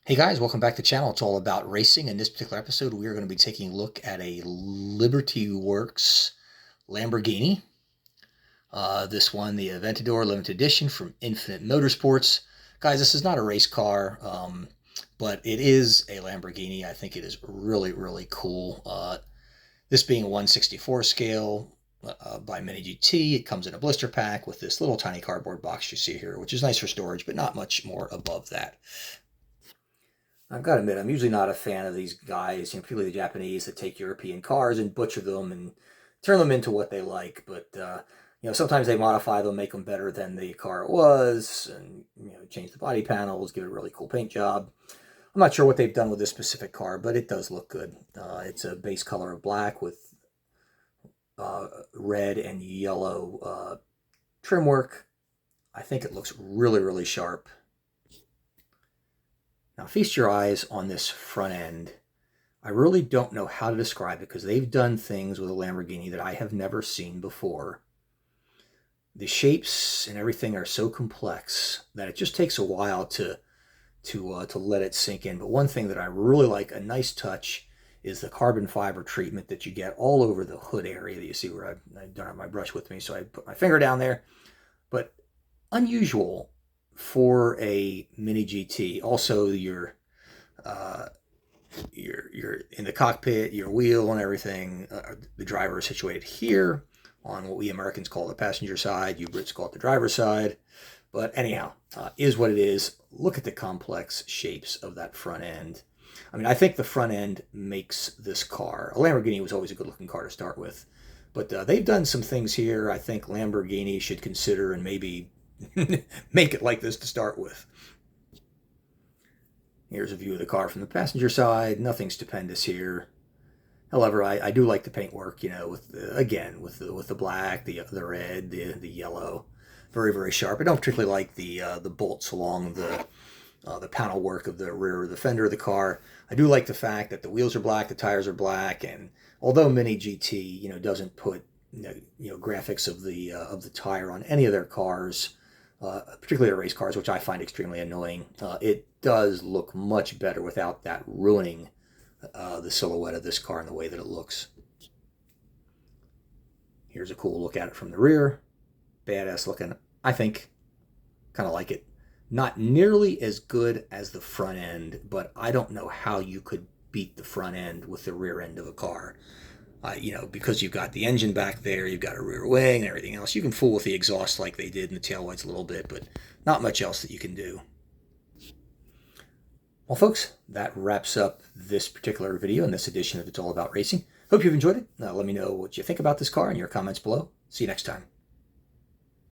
Hey guys, welcome back to the channel. It's all about racing. In this particular episode, we are going to be taking a look at a Liberty Works Lamborghini. This one, the Aventador Limited Edition from Infinite Motorsports. Guys, this is not a race car, but it is a Lamborghini. I think it is really, really cool. This being a 1/64 scale by Mini GT, it comes in a blister pack with this little tiny cardboard box you see here, which is nice for storage, but not much more above that. I've got to admit, I'm usually not a fan of these guys, particularly the Japanese that take European cars and butcher them and turn them into what they like. But sometimes they modify them, make them better than the car was, and change the body panels, give it a really cool paint job. I'm not sure what they've done with this specific car, but it does look good. It's a base color of black with red and yellow trim work. I think it looks really, really sharp. Now feast your eyes on this front end. I really don't know how to describe it because they've done things with a Lamborghini that I have never seen before. The shapes and everything are so complex that it just takes a while to let it sink in. But one thing that I really like, a nice touch, is the carbon fiber treatment that you get all over the hood area that you see where I don't have my brush with me, so I put my finger down there. But unusual for a Mini GT. Also, you're in the cockpit, your wheel and everything. The driver is situated here on what we Americans call the passenger side. You Brits call it the driver's side. But anyhow, is what it is. Look at the complex shapes of that front end. I mean, I think the front end makes this car. A Lamborghini was always a good-looking car to start with. But they've done some things here I think Lamborghini should consider and maybe make it like this to start with. Here's a view of the car from the passenger side. Nothing stupendous here. However, I do like the paintwork, with the black, the red, the yellow. Very, very sharp. I don't particularly like the bolts along the panel work of the rear of the fender of the car. I do like the fact that the wheels are black, the tires are black, and although Mini GT, doesn't put graphics of the tire on any of their cars, particularly the race cars, which I find extremely annoying, it does look much better without that ruining the silhouette of this car and the way that it looks. Here's a cool look at it from the rear. Badass looking. I think. Kind of like it. Not nearly as good as the front end, but I don't know how you could beat the front end with the rear end of a car. Because you've got the engine back there, you've got a rear wing and everything else. You can fool with the exhaust like they did in the taillights a little bit, but not much else that you can do. Well, folks, that wraps up this particular video and this edition of It's All About Racing. Hope you've enjoyed it. Let me know what you think about this car in your comments below. See you next time.